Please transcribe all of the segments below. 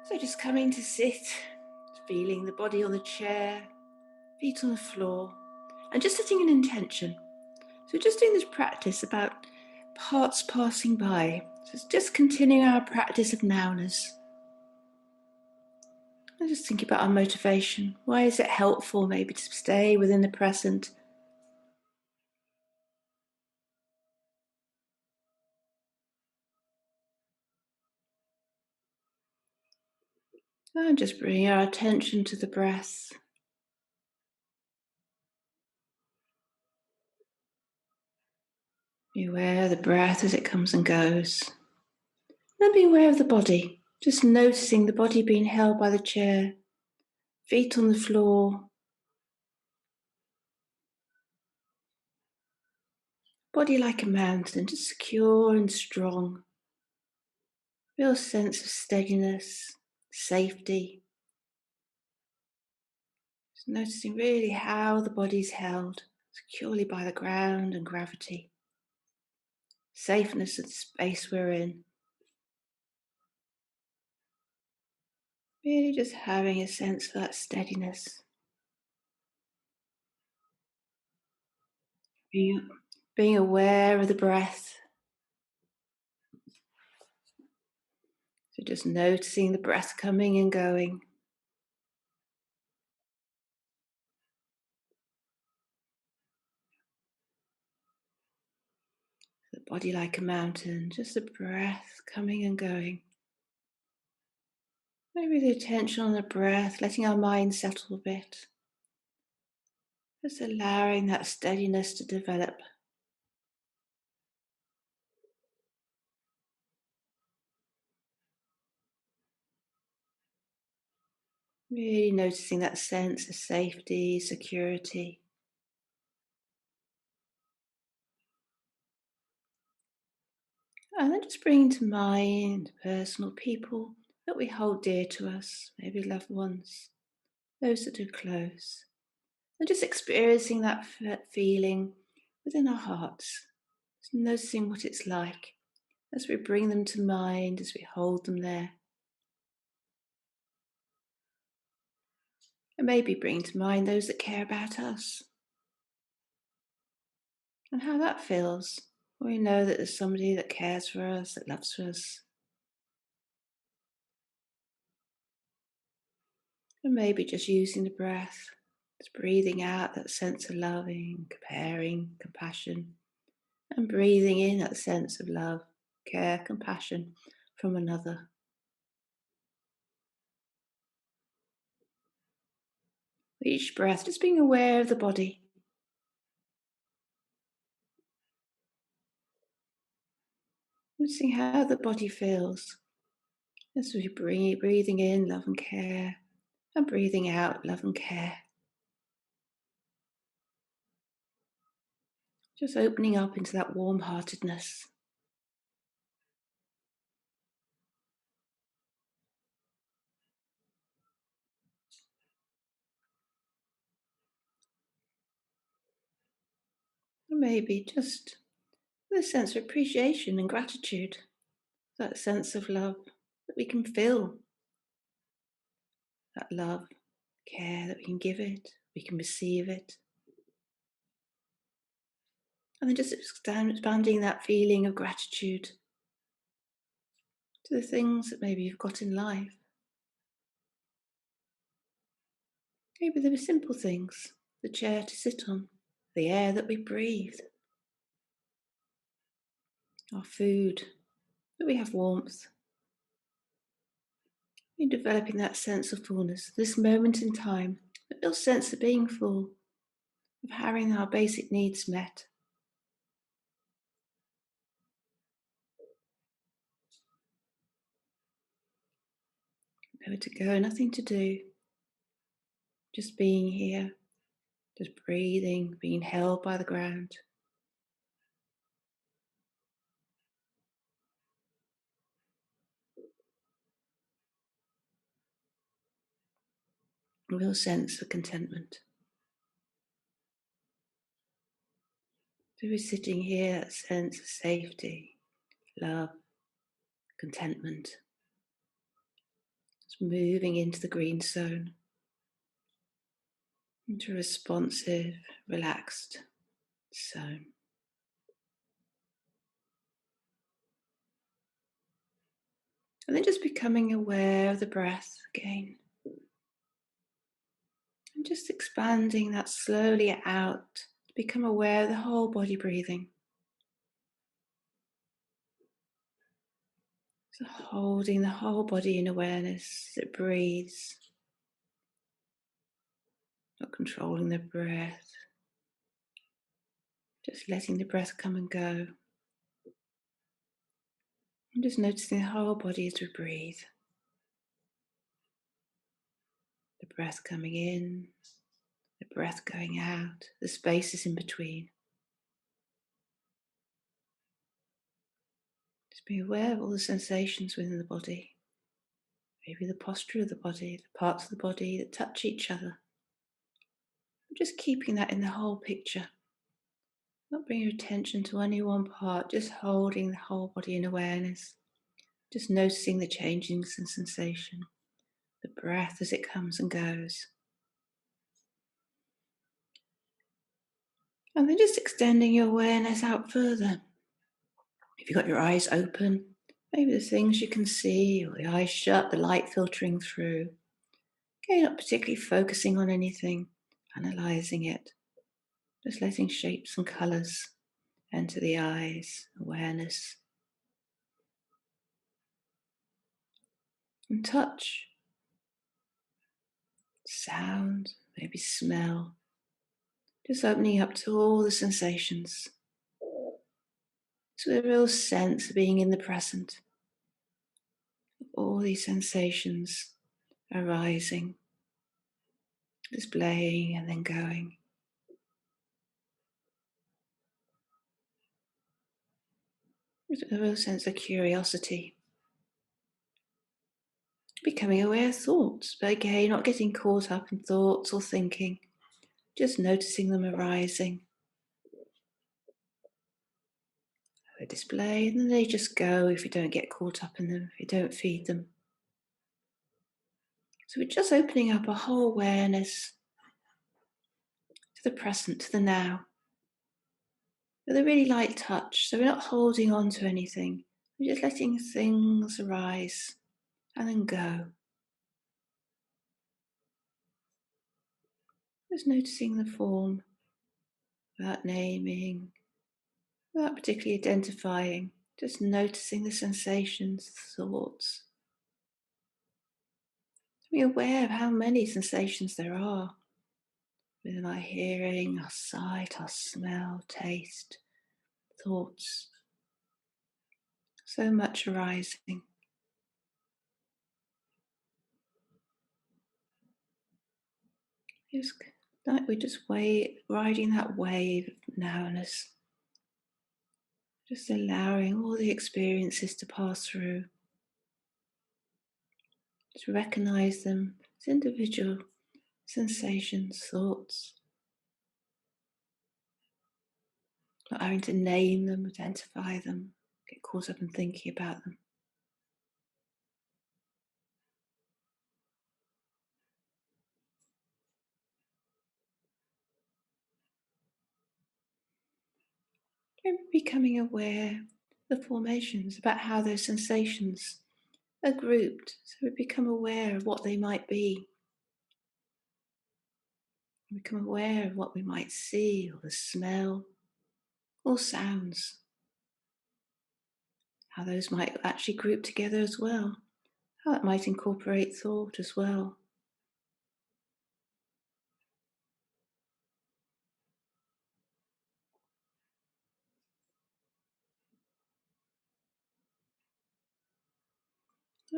So just coming to sit, feeling the body on the chair, feet on the floor, and just setting an intention. So just doing this practice about parts passing by. So it's just continuing our practice of nowness. And just think about our motivation. Why is it helpful maybe to stay within the present? And just bring our attention to the breath. Be aware of the breath as it comes and goes. Then be aware of the body. Just noticing the body being held by the chair, feet on the floor, body like a mountain, just secure and strong. Real sense of steadiness, safety. Just noticing really how the body's held securely by the ground and gravity. Safeness of the space we're in. Really just having a sense of that steadiness. Being aware of the breath. So just noticing the breath coming and going. The body like a mountain, just the breath coming and going. Maybe the attention on the breath, letting our mind settle a bit. Just allowing that steadiness to develop. Really noticing that sense of safety, security. And then just bringing to mind personal people that we hold dear to us, maybe loved ones, those that are close. And just experiencing that feeling within our hearts. Just noticing what it's like as we bring them to mind, as we hold them there. And maybe bring to mind those that care about us and how that feels. We know that there's somebody that cares for us, that loves us. And maybe just using the breath, just breathing out that sense of loving, caring, compassion, and breathing in that sense of love, care, compassion from another. With each breath, just being aware of the body. Noticing how the body feels as we breathing in love and care and breathing out love and care. Just opening up into that warm-heartedness. And maybe just with a sense of appreciation and gratitude, that sense of love that we can feel, that love, care that we can give it, we can receive it. And then just expanding that feeling of gratitude to the things that maybe you've got in life. Maybe there are simple things, the chair to sit on, the air that we breathe, our food, that we have warmth. You're developing that sense of fullness, this moment in time, a real sense of being full, of having our basic needs met. Nowhere to go, nothing to do, just being here, just breathing, being held by the ground. A real sense of contentment. So we're sitting here, that sense of safety, love, contentment. Just moving into the green zone, into a responsive, relaxed zone. And then just becoming aware of the breath again. And just expanding that slowly out to become aware of the whole body breathing. So holding the whole body in awareness as it breathes. Not controlling the breath. Just letting the breath come and go. And just noticing the whole body as we breathe. The breath coming in, the breath going out, the spaces in between. Just be aware of all the sensations within the body. Maybe the posture of the body, the parts of the body that touch each other. Just keeping that in the whole picture. Not bringing your attention to any one part, just holding the whole body in awareness. Just noticing the changings and sensation. The breath as it comes and goes. And then just extending your awareness out further. If you've got your eyes open, maybe the things you can see, or the eyes shut, the light filtering through. Okay, not particularly focusing on anything, analysing it. Just letting shapes and colours enter the eyes, awareness. And touch, sound, maybe smell. Just opening up to all the sensations. So a real sense of being in the present. All these sensations arising, displaying and then going. There's a real sense of curiosity. Becoming aware of thoughts, but again, not getting caught up in thoughts or thinking, just noticing them arising. They display and then they just go if you don't get caught up in them, if you don't feed them. So we're just opening up a whole awareness to the present, to the now, with a really light touch. So we're not holding on to anything, we're just letting things arise and then go. Just noticing the form, without naming, without particularly identifying, just noticing the sensations, thoughts. Be aware of how many sensations there are within our hearing, our sight, our smell, taste, thoughts. So much arising. Just like we're just riding that wave of nowness. Just allowing all the experiences to pass through. Just recognize them as individual sensations, thoughts. Not having to name them, identify them, get caught up in thinking about them. And becoming aware of the formations, about how those sensations are grouped. So we become aware of what they might be. We become aware of what we might see, or the smell, or sounds. How those might actually group together as well. How it might incorporate thought as well.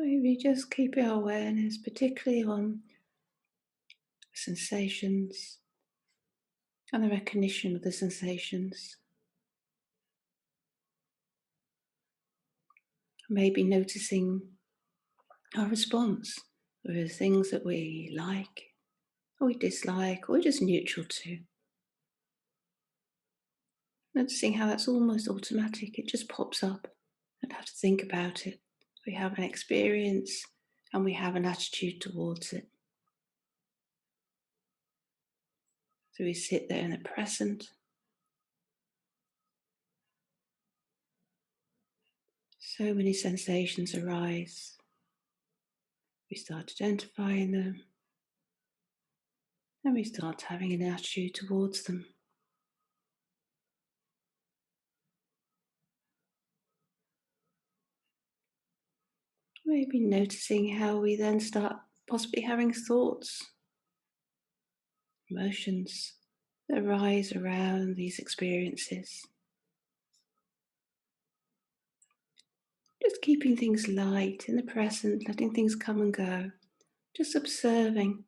Maybe just keeping our awareness, particularly on sensations and the recognition of the sensations. Maybe noticing our response, whether things that we like, or we dislike, or just neutral to. Noticing how that's almost automatic, it just pops up. Don't have to think about it. We have an experience, and we have an attitude towards it. So we sit there in the present. So many sensations arise. We start identifying them, and we start having an attitude towards them. Maybe noticing how we then start possibly having thoughts, emotions that arise around these experiences. Just keeping things light in the present, letting things come and go. Just observing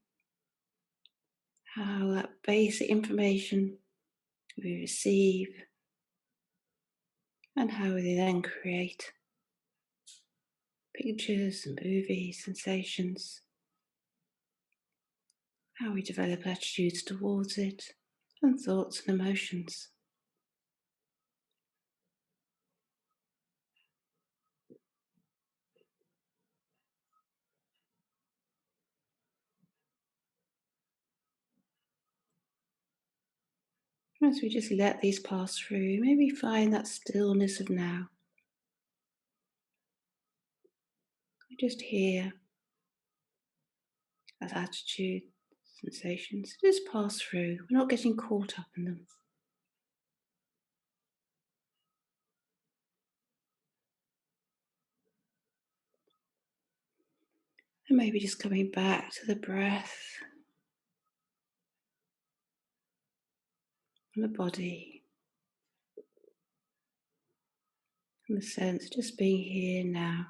how that basic information we receive and how we then create pictures and movies, sensations, how we develop attitudes towards it, and thoughts and emotions. As we just let these pass through, maybe find that stillness of now. We just hear as attitude, sensations just pass through. We're not getting caught up in them. And maybe just coming back to the breath and the body and the sense just being here now.